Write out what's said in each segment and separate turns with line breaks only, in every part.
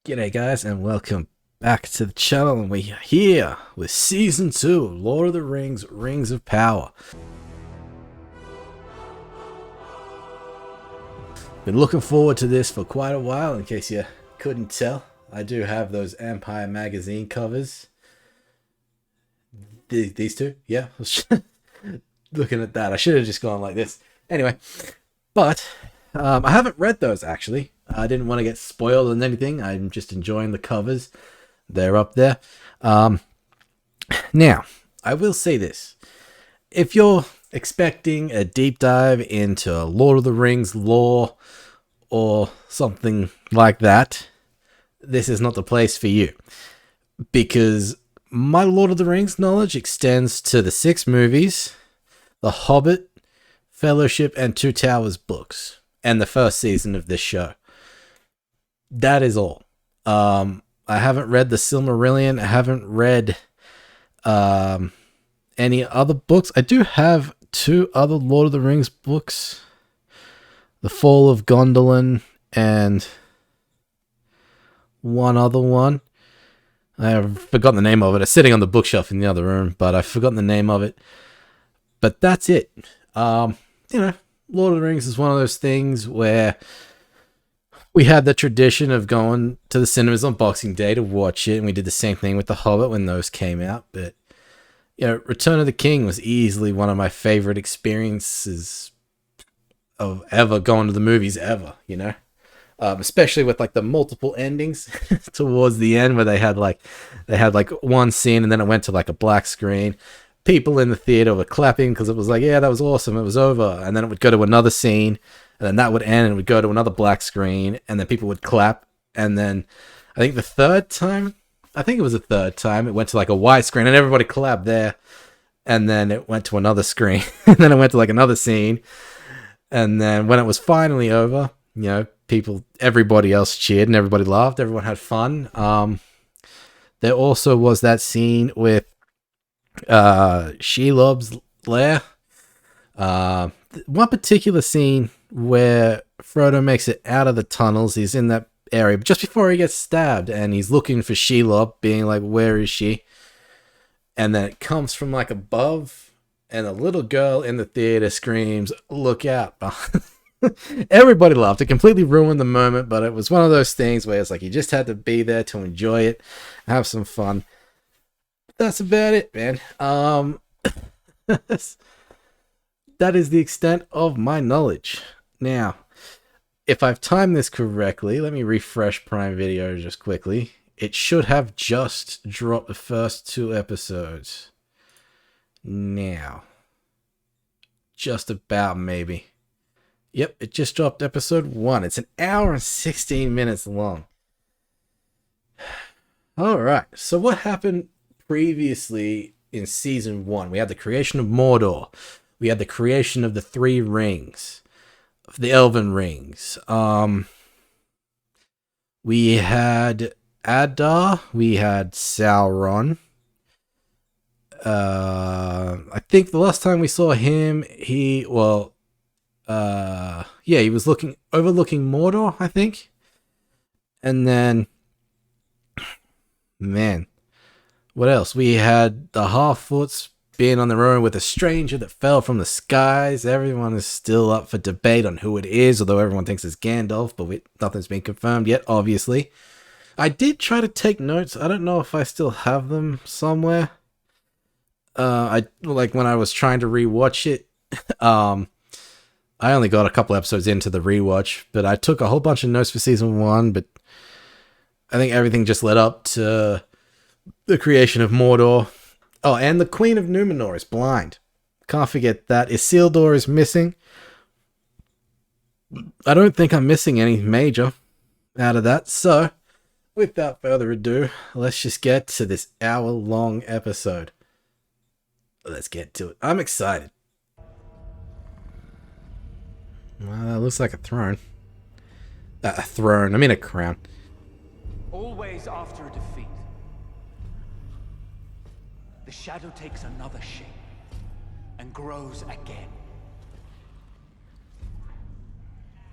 G'day guys and welcome back to the channel, and we're here with Season 2 of Lord of the Rings, Rings of Power. Been looking forward to this for quite a while, in case you couldn't tell. I do have those Empire magazine covers. These two? Yeah. Looking at that, I should have just gone like this. Anyway, but I haven't read those actually. I didn't want to get spoiled on anything. I'm just enjoying the covers. They're up there. Now, I will say this. If you're expecting a deep dive into Lord of the Rings lore or something like that, this is not the place for you. Because my Lord of the Rings knowledge extends to the 6 movies, The Hobbit, Fellowship, and Two Towers books, and the first season of this show. That is all. I haven't read the Silmarillion. I haven't read any other books. I do have 2 other Lord of the Rings books. The Fall of Gondolin and one other one. I've forgotten the name of it. It's sitting on the bookshelf in the other room, but I've forgotten the name of it. But that's it. Lord of the Rings is one of those things where we had the tradition of going to the cinemas on Boxing Day to watch it, and we did the same thing with The Hobbit when those came out. But, Return of the King was easily one of my favorite experiences of ever going to the movies ever, especially with like the multiple endings towards the end where they had one scene and then it went to like a black screen. People in the theater were clapping because it was like, yeah, that was awesome, it was over. And then it would go to another scene, and then that would end and it would go to another black screen, and then people would clap. And then I think the third time, it went to like a wide screen and everybody clapped there. And then it went to another screen and then it went to like another scene. And then when it was finally over, everybody else cheered and everybody laughed. Everyone had fun. There also was that scene with Shelob's lair. One particular scene where Frodo makes it out of the tunnels. He's in that area just before he gets stabbed, and he's looking for Shelob, being like, where is she? And then it comes from like above, and a little girl in the theater screams, look out. Everybody laughed. It completely ruined the moment, but it was one of those things where it's like you just had to be there to enjoy it, have some fun. That's about it, man. That is the extent of my knowledge. Now, if I've timed this correctly, let me refresh Prime Video just quickly. It should have just dropped the first 2 episodes. Now. Just about, maybe. Yep, it just dropped episode 1. It's an hour and 16 minutes long. Alright, so what happened previously in Season 1? We had the creation of Mordor. We had the creation of the 3 rings. The Elven rings. We had Adar. We had Sauron. I think the last time we saw him, he was overlooking Mordor, I think. And then, man, what else? We had the Half-Foots being on their own with a stranger that fell from the skies. Everyone is still up for debate on who it is, although everyone thinks it's Gandalf, but nothing's been confirmed yet, obviously. I did try to take notes. I don't know if I still have them somewhere. When I was trying to rewatch it, I only got a couple episodes into the rewatch, but I took a whole bunch of notes for Season 1, but I think everything just led up to the creation of Mordor. Oh, and the Queen of Numenor is blind. Can't forget that. Isildur is missing. I don't think I'm missing any major out of that. So, without further ado, let's just get to this hour-long episode. Let's get to it. I'm excited. Well, that looks like a throne. A throne. I mean a crown.
Always after a defeat, the shadow takes another shape and grows again.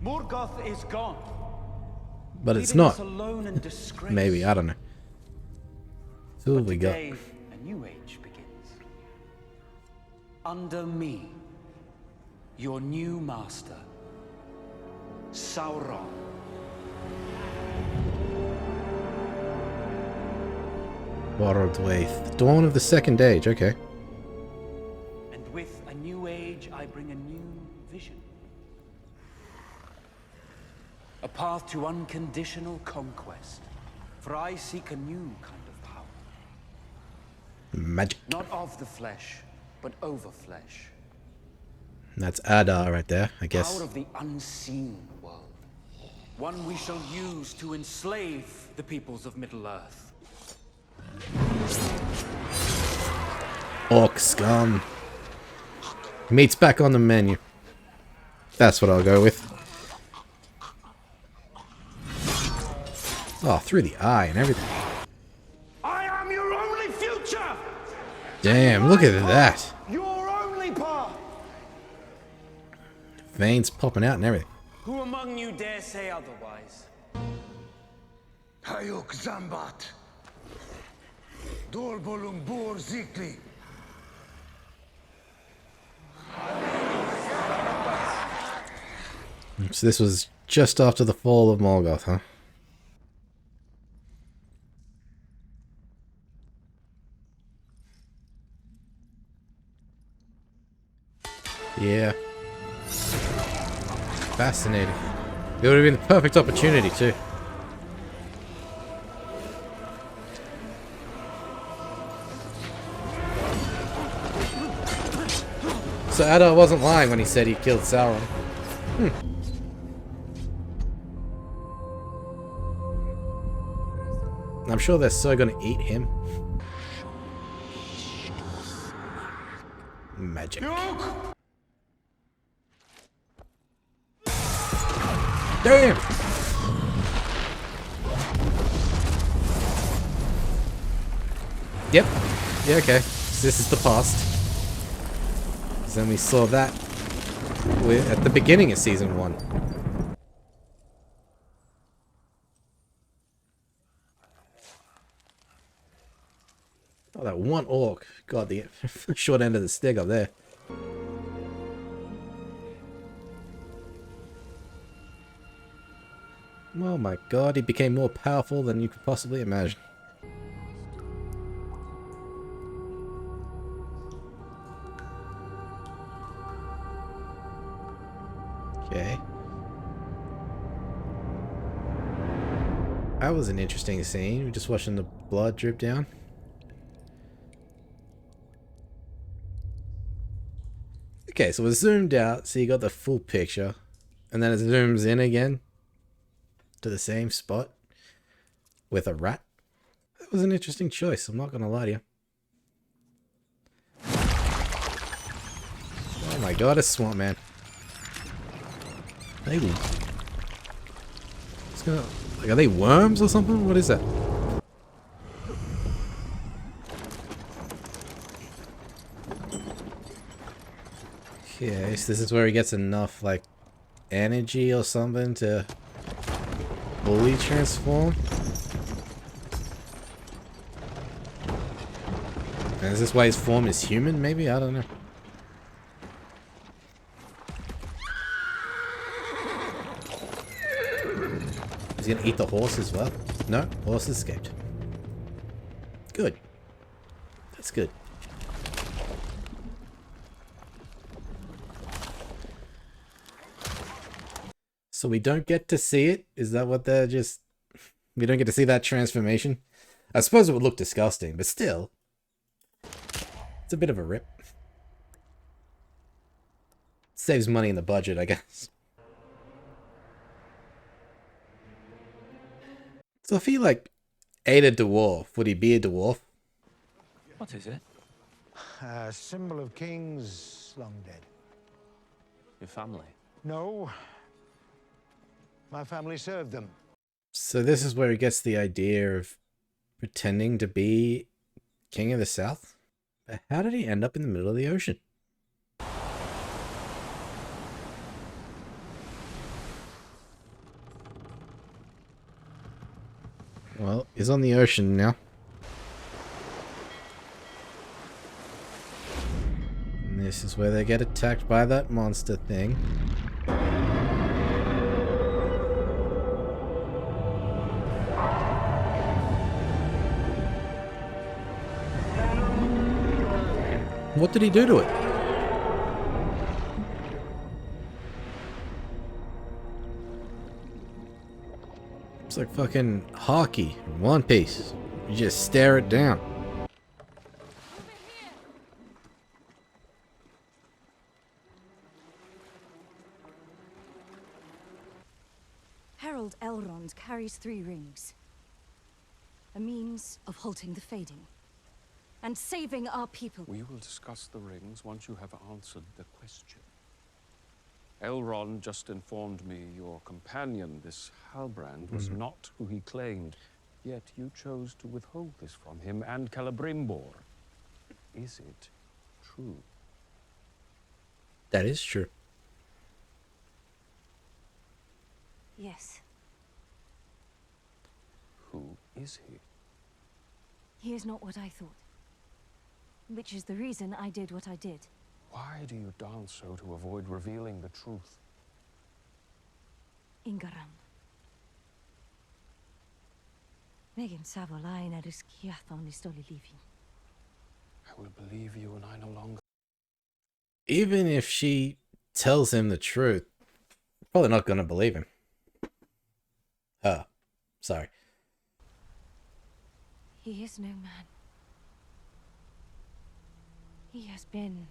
Morgoth is gone,
But it's
leaving us
not.
alone and disgraced.
Maybe, I don't know. So what
But
we got?
today, a new age begins. Under me, your new master, Sauron.
Water Dwaith. The dawn of the second age, okay.
And with a new age, I bring a new vision. A path to unconditional conquest. For I seek a new kind of power.
Magic.
Not of the flesh, but over flesh.
That's Adar right there, I guess.
Power of the unseen world. One we shall use to enslave the peoples of Middle-earth.
Orc scum. Meat's back on the menu. That's what I'll go with. Oh, through the eye and everything.
I am your only future!
Damn, look at that.
Your only path!
Veins popping out and everything.
Who among you dare say otherwise?
Hayuk Zambat. Dorbolung Bor Zikli.
So this was just after the fall of Morgoth, huh? Yeah. Fascinating. It would have been the perfect opportunity too. So Adar wasn't lying when he said he killed Sauron. I'm sure they're so gonna eat him. Magic. Damn! Yep. Yeah, okay. So this is the past. 'Cause then we saw that at the beginning of season 1. Oh, that one orc. God, the short end of the stick up there. Oh my god, he became more powerful than you could possibly imagine. Okay. That was an interesting scene. We're just watching the blood drip down. Okay, so it zoomed out, so you got the full picture. And then it zooms in again to the same spot with a rat. That was an interesting choice, I'm not gonna lie to you. Oh my god, a swamp man. Maybe. It's gonna, like, are they worms or something? What is that? Okay, so this is where he gets enough, like, energy or something to fully transform. And is this why his form is human, maybe? I don't know. He's gonna eat the horse as well? No, horse escaped. Good. That's good. So we don't get to see it? Is that what they're just... We don't get to see that transformation? I suppose it would look disgusting, but still. It's a bit of a rip. Saves money in the budget, I guess. So if he, like, ate a dwarf, would he be a dwarf?
What is it?
A symbol of kings long dead.
Your family.
No. My family served them.
So this is where he gets the idea of pretending to be King of the South? But how did he end up in the middle of the ocean? Well, he's on the ocean now. And this is where they get attacked by that monster thing. What did he do to it? It's like fucking hockey in One Piece. You just stare it down.
Herald Elrond carries 3 rings. A means of halting the fading. And saving our people.
We will discuss the rings once you have answered the question. Elrond just informed me your companion, this Halbrand, was not who he claimed. Yet you chose to withhold this from him and Celebrimbor. Is it true?
That is true.
Yes.
Who is he?
He is not what I thought. Which is the reason I did what I did.
Why do you dance so to avoid revealing the truth?
Ingaram. Megan Savolain er riskiathon istoli living.
I will believe you and I no longer.
Even if she tells him the truth, probably not gonna believe him. Sorry.
He is no man. He has been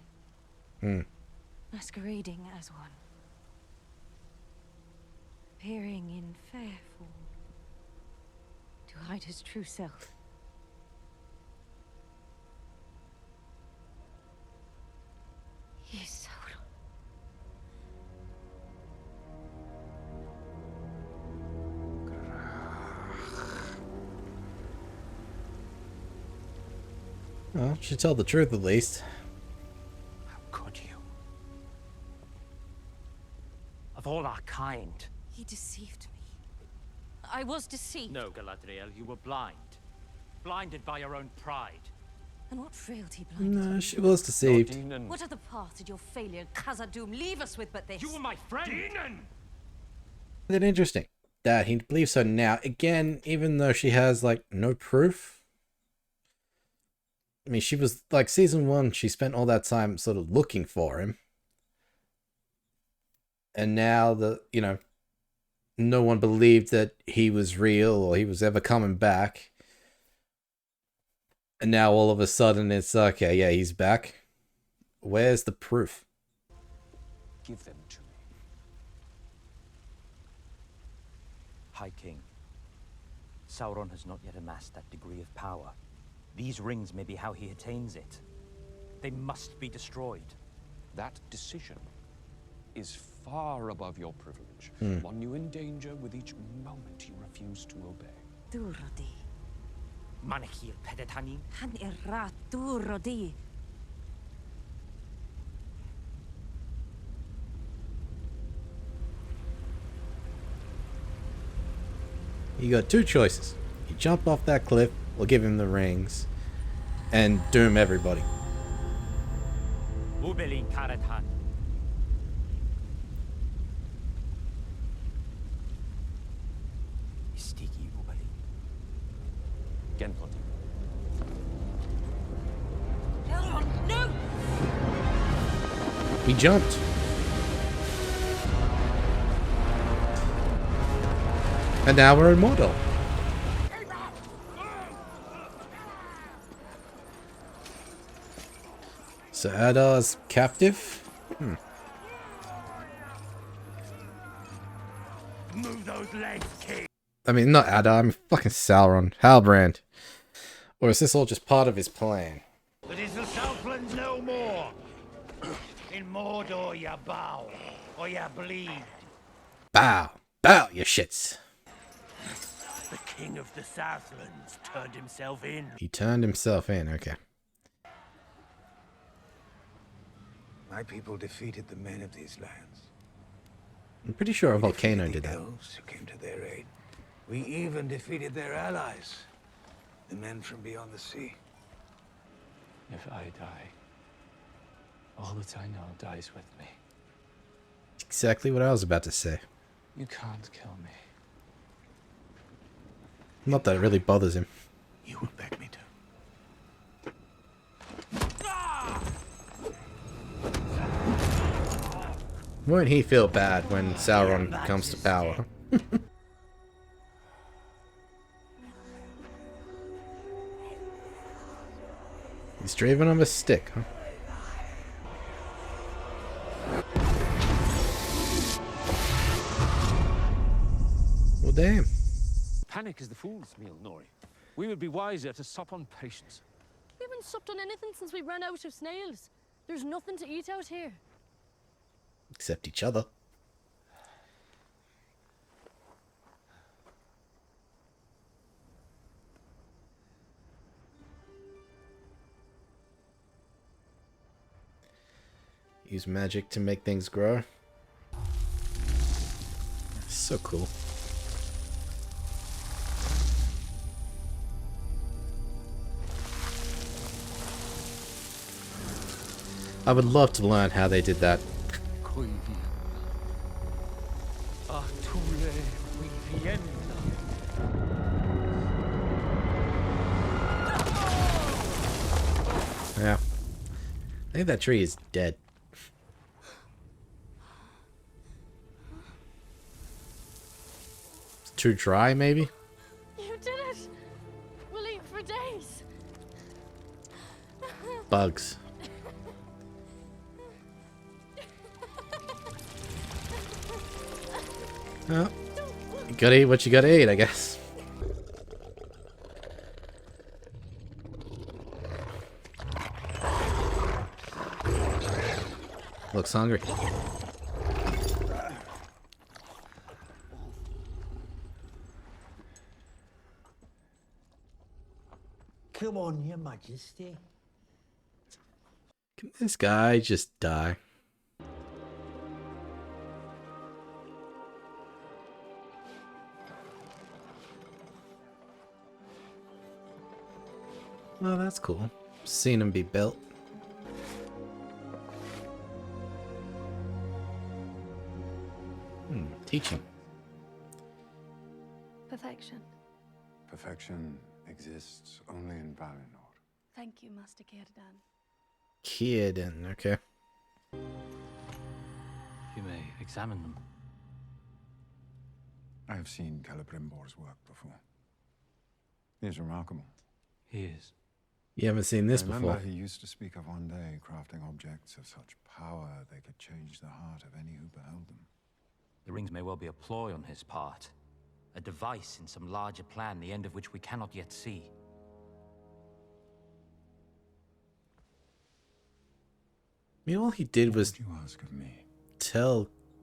masquerading as one. Appearing in fair form to hide his true self. He is Sauron.
Well, she told the truth at least.
How could you? Of all our kind.
He deceived me. I was deceived.
No, Galadriel, you were blind. Blinded by your own pride.
And what frailty blinded
No,
you?
she was deceived.
Dinan.
What other path did your failure, Khazad-dûm, leave us with but this?
You were my friend! Dinan!
Isn't it interesting that he believes her now? Again, even though she has, like, no proof. I mean, she was, like, season 1, she spent all that time sort of looking for him. And now, no one believed that he was real or he was ever coming back. And now all of a sudden it's, okay, yeah, he's back. Where's the proof?
Give them to me.
High King, Sauron has not yet amassed that degree of power. These rings may be how he attains it. They must be destroyed.
That decision is far above your privilege. One you endanger with each moment you refuse to obey.
Durodi.
Manachir Pedetanin.
Han irrat Durodi.
You got 2 choices. You jump off that cliff or give him the rings and doom everybody.
Ubelin Karethan.
Istiki Ubali.
Genpoti.
Elrond, no!
He jumped. And now we're in Mordor. So Adar's captive?
Move those legs, King!
I mean, not Adar, I'm fucking Sauron. Halbrand. Or is this all just part of his plan?
But is the Southlands no more? In Mordor ya bow, or ya bleed.
Bow. Bow, you shits.
The King of the Southlands turned himself in.
He turned himself in, okay.
My people defeated the men of these lands.
I'm pretty sure a
We
volcano
defeated
did
the
that.
elves who came to their aid. We even defeated their allies, the men from beyond the sea.
If I die, all that I know dies with me.
Exactly what I was about to say.
You can't kill me.
Not that it really bothers him.
You will beg me to.
Won't he feel bad when Sauron comes to power? He's driving on a stick, huh? Well, damn.
Panic is the fool's meal, Nori. We would be wiser to sup on patience.
We haven't supped on anything since we ran out of snails. There's nothing to eat out here.
Except each other. Use magic to make things grow. So cool. I would love to learn how they did that. Yeah. I think that tree is dead. It's too dry, maybe?
You did it! We'll eat for days.
Bugs. Oh. You gotta eat what you gotta eat, I guess. Looks hungry.
Come on, Your Majesty.
Can this guy just die? Well, that's cool. Seen him be built. Teaching.
Perfection.
Perfection exists only in Valinor.
Thank you, Master Círdan.
Círdan, okay.
You may examine them.
I have seen Celebrimbor's work before. He is remarkable.
He is.
You haven't seen this
I remember
before.
he used to speak of one day crafting objects of such power they could change the heart of any who beheld them.
The rings may well be a ploy on his part. A device in some larger plan, the end of which we cannot yet see.
I mean, all he did was
What would you ask of me?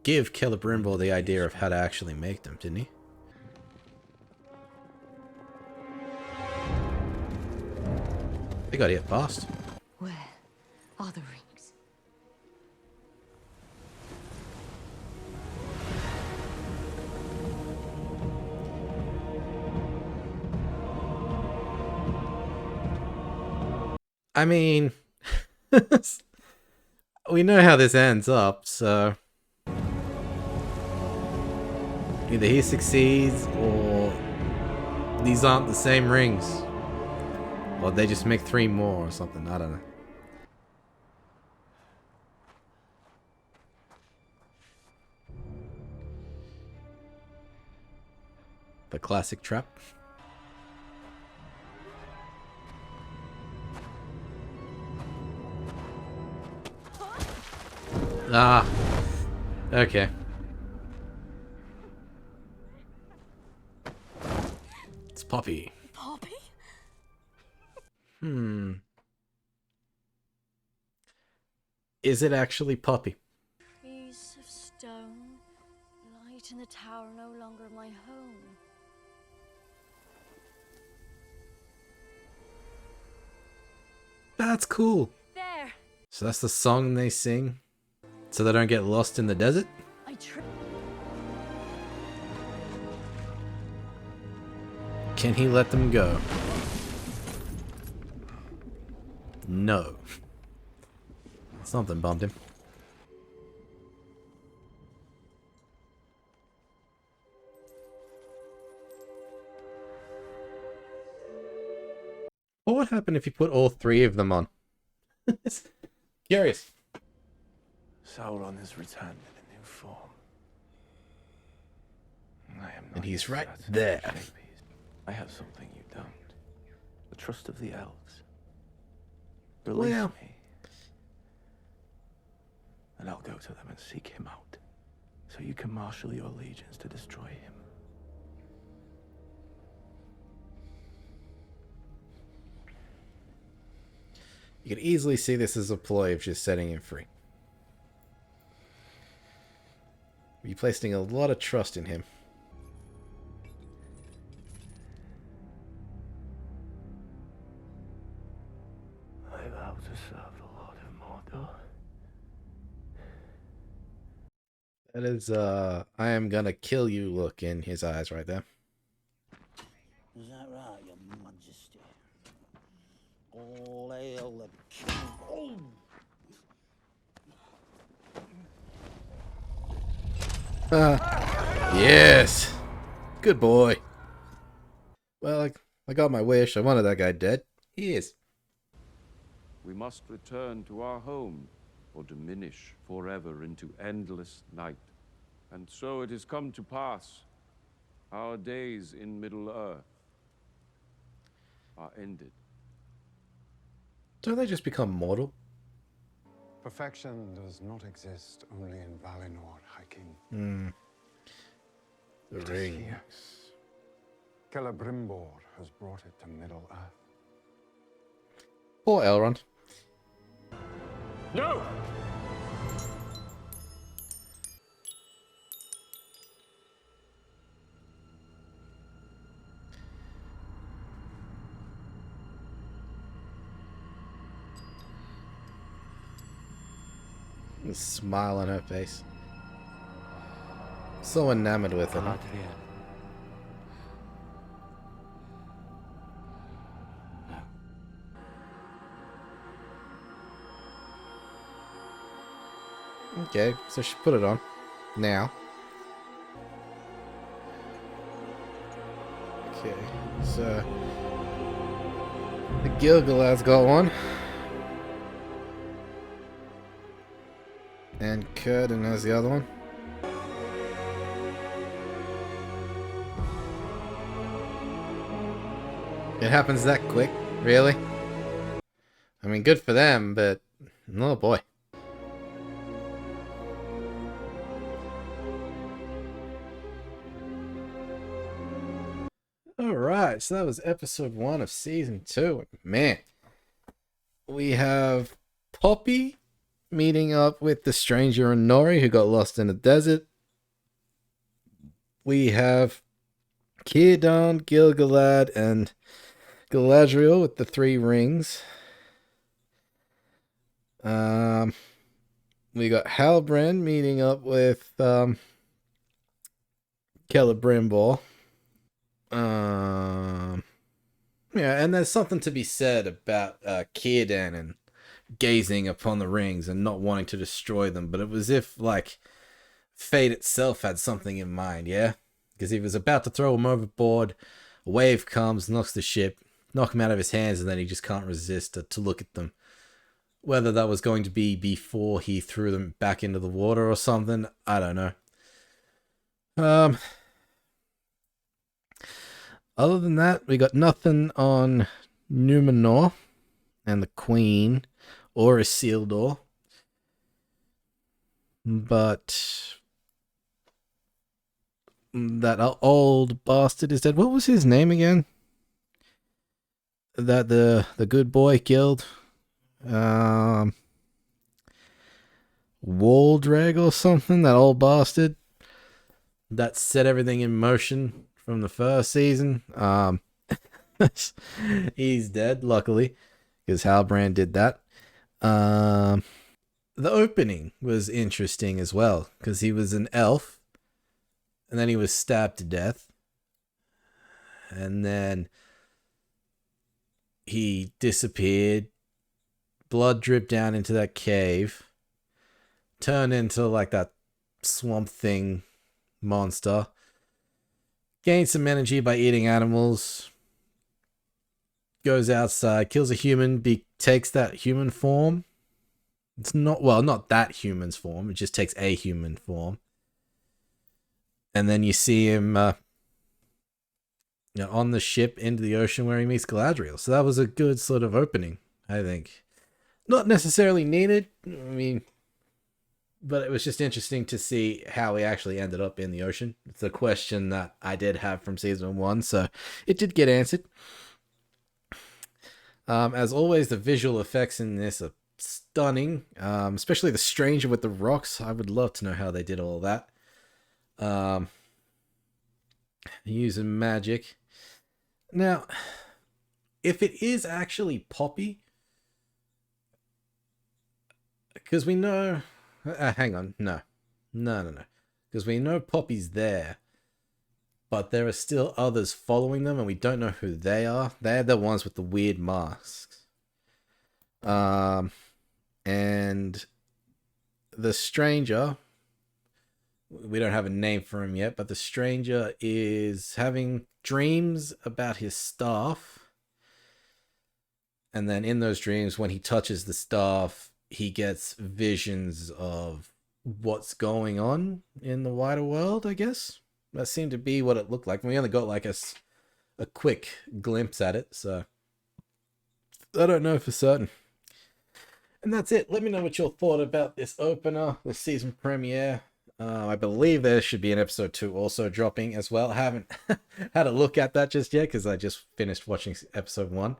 give Celebrimbor the idea of how to actually make them, didn't he? They got here fast.
Where are the rings?
I mean, we know how this ends up, so either he succeeds or these aren't the same rings. Or they just make 3 more or something, I don't know. The classic trap. Ah, okay. It's Poppy.
Poppy?
Is it actually Poppy?
Piece of stone. Light in the tower, no longer my home.
That's cool.
There.
So that's the song they sing? So they don't get lost in the desert?
I
can he let them go? No. Something bumped him. What would happen if you put all three of them on? Curious.
Sauron has returned in a new form. I am not
And he's
yet
right
certain
there.
of the shape he is. I have something you don't. The trust of the elves. Release
Well.
me. And I'll go to them and seek him out. So you can marshal your legions to destroy him.
You could easily see this as a ploy of just setting him free. You're placing a lot of trust in him.
I vow to serve the Lord of Mordor.
That is, I am gonna kill you look in his eyes right there.
Is that right, your majesty? All hail the king. Oh!
Yes! Good boy. Well, I got my wish. I wanted that guy dead. He is.
We must return to our home, or diminish forever into endless night. And so it has come to pass. Our days in Middle-earth are ended.
Don't they just become mortal?
Perfection does not exist only in Valinor, High King.
The
It is
ring.
here. Celebrimbor has brought it to Middle-earth.
Poor Elrond.
No!
A smile on her face. So enamored with it. Huh?
Galadriel.
Okay, so she put it on. Now. Okay, so... the Gil-galad's got one. And Círdan has the other one. It happens that quick, really? I mean, good for them, but... oh boy. Alright, so that was episode 1 of season 2. Man. We have Poppy meeting up with the stranger and Nori who got lost in the desert. We have Círdan, Gil-galad, and Galadriel with the 3 rings. We got Halbrand meeting up with Celebrimbor. Yeah, and there's something to be said about Círdan and gazing upon the rings and not wanting to destroy them, but it was if, like, fate itself had something in mind, yeah? Because he was about to throw him overboard, a wave comes, knocks the ship, knock him out of his hands, and then he just can't resist to look at them. Whether that was going to be before he threw them back into the water or something, I don't know. Other than that, we got nothing on Numenor and the Queen or Isildur. But that old bastard is dead. What was his name again? That the good boy killed? Waldrag or something? That old bastard that set everything in motion from the first season. He's dead, luckily, because Halbrand did that. The opening was interesting as well, because he was an elf, and then he was stabbed to death. and then he disappeared. Blood dripped down into that cave, turned into like that swamp thing monster, gained some energy by eating animals, goes outside, kills a human, takes that human form. It's not, well, not that human's form, it just takes a human form. And then you see him on the ship into the ocean where he meets Galadriel. So that was a good sort of opening, I think. Not necessarily needed, I mean, but it was just interesting to see how he actually ended up in the ocean. It's a question that I did have from season 1, so it did get answered. As always, the visual effects in this are stunning, especially the stranger with the rocks. I would love to know how they did all that. Using magic. Now, if it is actually Poppy, because we know... hang on, no. Because we know Poppy's there, but there are still others following them, and we don't know who they are. They're the ones with the weird masks. And the stranger, we don't have a name for him yet, but the stranger is having dreams about his staff. And then in those dreams, when he touches the staff, he gets visions of what's going on in the wider world, I guess. That seemed to be what it looked like. We only got like a quick glimpse at it, so I don't know for certain. And that's it. Let me know what you thought about this opener, the season premiere. I believe there should be an episode 2 also dropping as well. I haven't had a look at that just yet because I just finished watching episode 1.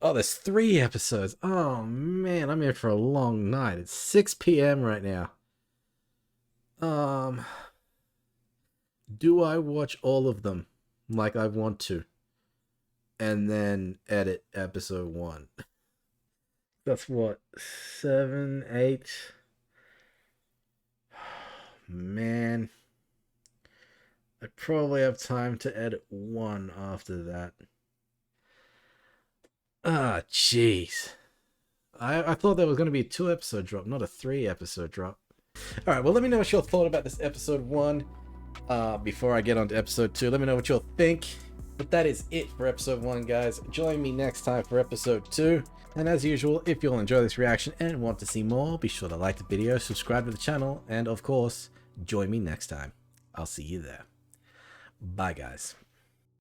Oh, there's 3 episodes. Oh, man, I'm here for a long night. It's 6 p.m. right now. Do I watch all of them like I want to? And then edit episode 1. That's what? 7, 8? Man. I probably have time to edit 1 after that. Ah, jeez. I thought there was going to be a 2 episode drop, not a 3 episode drop. Alright, well, let me know what y'all thought about this episode 1. Before I get on to episode 2, let me know what y'all think. But that is it for episode 1, guys. Join me next time for episode 2. And as usual, if you'll enjoy this reaction and want to see more, be sure to like the video, subscribe to the channel, and of course, join me next time. I'll see you there. Bye, guys.